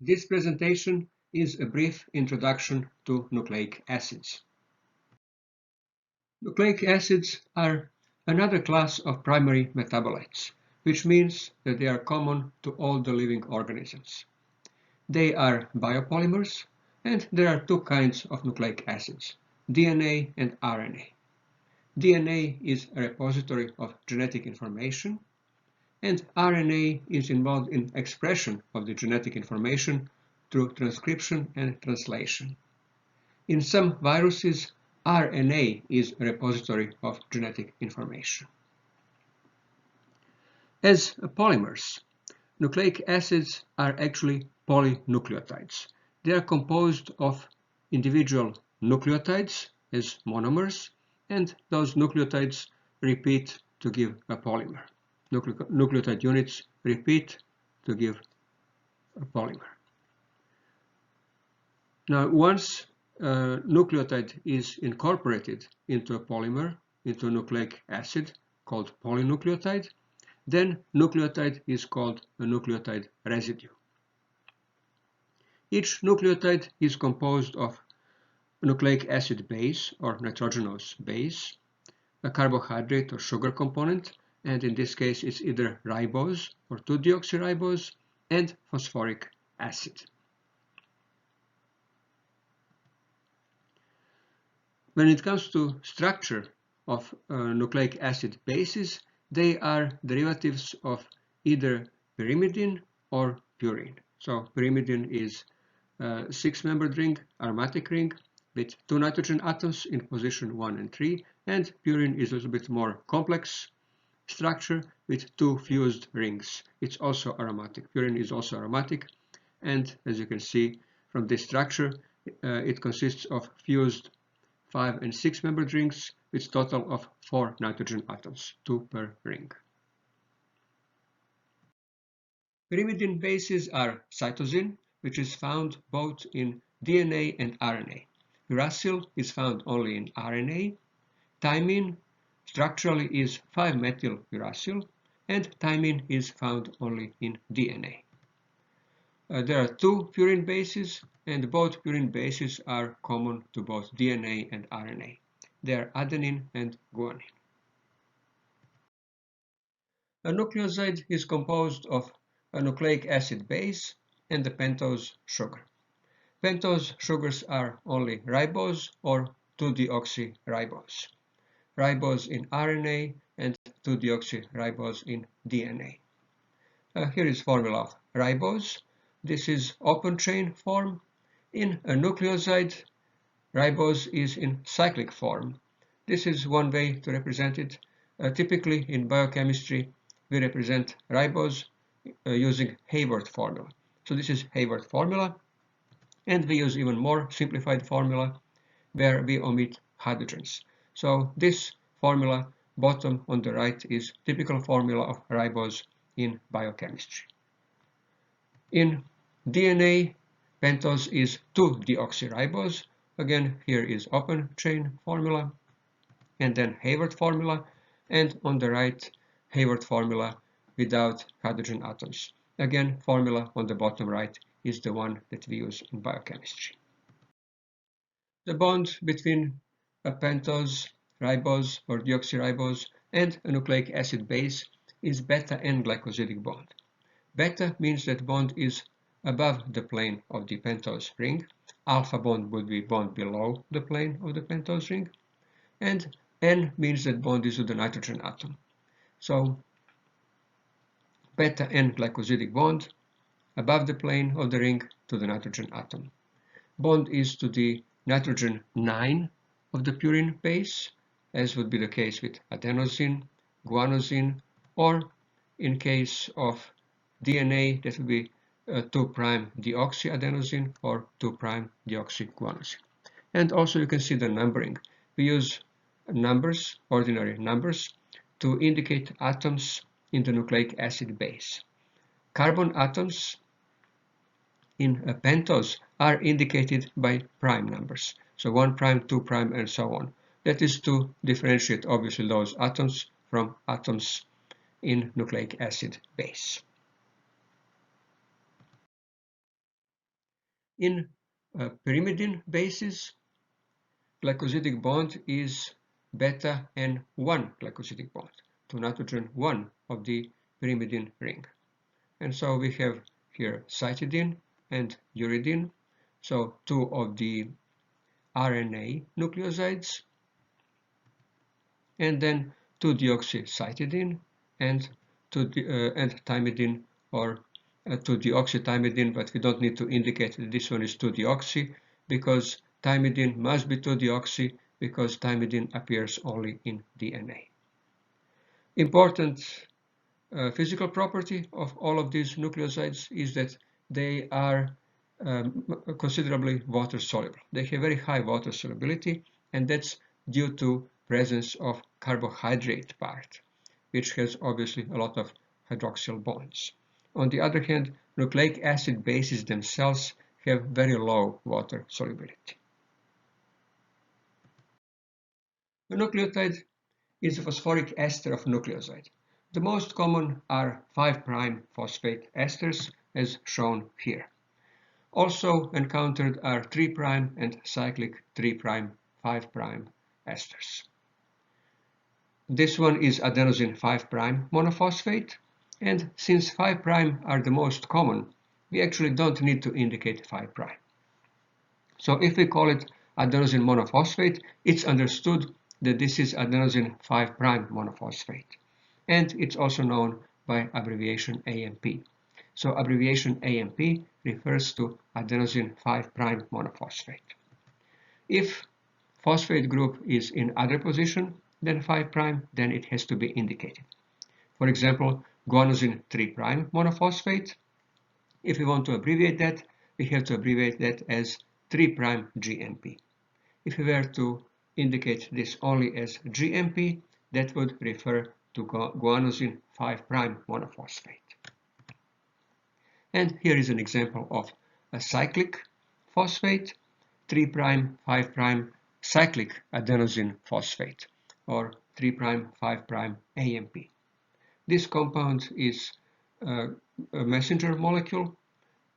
This presentation is a brief introduction to nucleic acids. Nucleic acids are another class of primary metabolites, which means that they are common to all the living organisms. They are biopolymers, and there are two kinds of nucleic acids, DNA and RNA. DNA is a repository of genetic information, and RNA is involved in expression of the genetic information through transcription and translation. In some viruses, RNA is a repository of genetic information. As polymers, nucleic acids are actually polynucleotides. They are composed of individual nucleotides as monomers, and those nucleotides repeat to give a polymer. Nucleotide units repeat to give a polymer. Now, once a nucleotide is incorporated into a polymer, into a nucleic acid called polynucleotide, then nucleotide is called a nucleotide residue. Each nucleotide is composed of a nucleic acid base or nitrogenous base, a carbohydrate or sugar component, and in this case it's either ribose or 2-deoxyribose, and phosphoric acid. When it comes to structure of nucleic acid bases, they are derivatives of either pyrimidine or purine. So pyrimidine is a 6-membered ring, aromatic ring, with 2 nitrogen atoms in position 1 and 3, and purine is a little bit more complex structure with 2 fused rings. It's also aromatic. Purine is also aromatic, and as you can see from this structure, it consists of fused 5 and 6-membered rings with a total of 4 nitrogen atoms, 2 per ring. Pyrimidine bases are cytosine, which is found both in DNA and RNA. Uracil is found only in RNA. Thymine structurally is 5-methyl-uracil, and thymine is found only in DNA. There are 2 purine bases, and both purine bases are common to both DNA and RNA. They are adenine and guanine. A nucleoside is composed of a nucleic acid base and the pentose sugar. Pentose sugars are only ribose or 2-deoxyribose. Ribose in RNA and 2-deoxyribose in DNA. Here is formula of ribose. This is open chain form. In a nucleoside, ribose is in cyclic form. This is one way to represent it. Typically in biochemistry, we represent ribose using Hayward formula. So this is Hayward formula, and we use even more simplified formula where we omit hydrogens. So this formula, bottom on the right, is typical formula of ribose in biochemistry. In DNA, pentose is 2-deoxyribose. Again, here is open chain formula, and then Hayward formula, and on the right, Hayward formula without hydrogen atoms. Again, formula on the bottom right is the one that we use in biochemistry. The bond between a pentose, ribose or deoxyribose and a nucleic acid base is beta-N glycosidic bond. Beta means that bond is above the plane of the pentose ring. Alpha bond would be bond below the plane of the pentose ring. And N means that bond is to the nitrogen atom. So beta-N glycosidic bond above the plane of the ring to the nitrogen atom. Bond is to the nitrogen 9 of the purine base, as would be the case with adenosine, guanosine, or in case of DNA, that would be 2'-deoxyadenosine or 2'-deoxyguanosine. And also you can see the numbering. We use numbers, ordinary numbers, to indicate atoms in the nucleic acid base. Carbon atoms in a pentose are indicated by prime numbers. So 1', 2', and so on. That is to differentiate obviously those atoms from atoms in nucleic acid base. In pyrimidine bases, glycosidic bond is beta N1 glycosidic bond to nitrogen 1 of the pyrimidine ring. And so we have here cytidine and uridine, so two of the RNA nucleosides, and then 2-deoxycytidine and thymidine, or 2-deoxythymidine, but we don't need to indicate that this one is 2-deoxy because thymidine must be 2-deoxy because thymidine appears only in DNA. Important physical property of all of these nucleosides is that they are considerably water soluble. They have very high water solubility, and that's due to presence of carbohydrate part, which has obviously a lot of hydroxyl bonds. On the other hand, nucleic acid bases themselves have very low water solubility. A nucleotide is a phosphoric ester of nucleoside. The most common are 5' phosphate esters, as shown here. Also encountered are 3' and cyclic 3', 5' esters. This one is adenosine 5' monophosphate, and since 5' are the most common, we actually don't need to indicate 5'. So if we call it adenosine monophosphate, it's understood that this is adenosine 5' monophosphate, and it's also known by abbreviation AMP. So abbreviation AMP refers to adenosine 5' monophosphate. If phosphate group is in other position than 5', then it has to be indicated. For example, guanosine 3' monophosphate. If we want to abbreviate that, we have to abbreviate that as 3' GMP. If we were to indicate this only as GMP, that would refer to guanosine 5' monophosphate. And here is an example of a cyclic phosphate, 3', 5' cyclic adenosine phosphate, or 3', 5' AMP. This compound is a messenger molecule,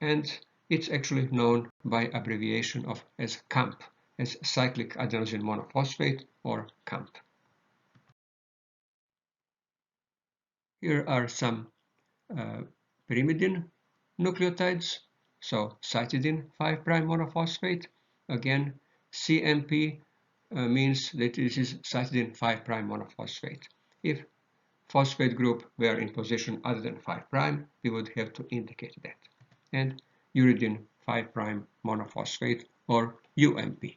and it's actually known by abbreviation of as CAMP, as cyclic adenosine monophosphate, or CAMP. Here are some pyrimidine nucleotides, so cytidine 5' monophosphate. Again, CMP means that this is cytidine 5' monophosphate. If phosphate group were in position other than 5', we would have to indicate that. And uridine 5' monophosphate, or UMP.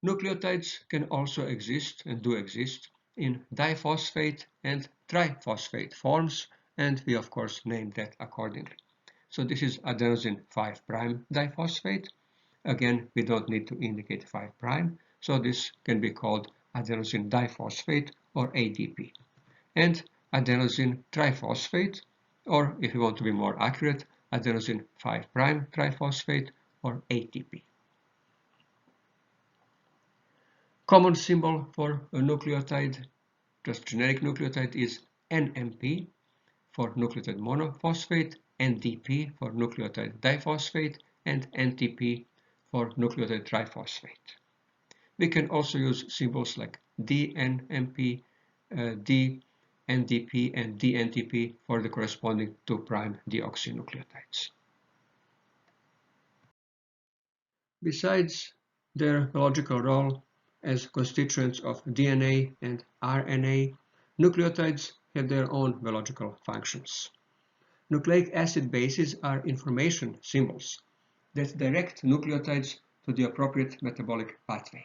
Nucleotides can also exist and do exist in diphosphate and triphosphate forms, and we of course name that accordingly. So this is adenosine 5' diphosphate. Again, we don't need to indicate 5', so this can be called adenosine diphosphate, or ADP. And adenosine triphosphate, or if you want to be more accurate, adenosine 5' triphosphate, or ATP. Common symbol for a nucleotide, just generic nucleotide, is NMP for nucleotide monophosphate, NDP for nucleotide diphosphate, and NTP for nucleotide triphosphate. We can also use symbols like DNMP, DNDP, and DNTP for the corresponding 2' deoxynucleotides. Besides their biological role as constituents of DNA and RNA, nucleotides have their own biological functions. Nucleic acid bases are information symbols that direct nucleotides to the appropriate metabolic pathway.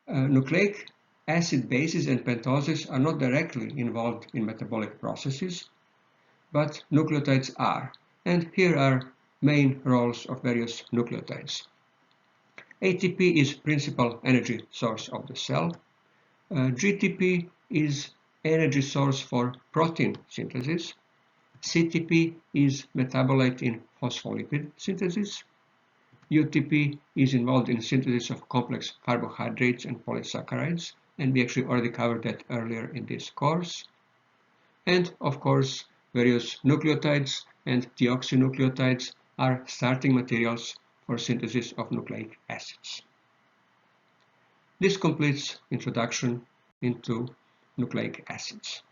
Nucleic acid bases and pentoses are not directly involved in metabolic processes, but nucleotides are, and here are main roles of various nucleotides. ATP is principal energy source of the cell. GTP is energy source for protein synthesis. CTP is metabolite in phospholipid synthesis. UTP is involved in synthesis of complex carbohydrates and polysaccharides, and we actually already covered that earlier in this course. And of course, Various nucleotides and deoxynucleotides are starting materials for synthesis of nucleic acids. This completes introduction into nucleic acids.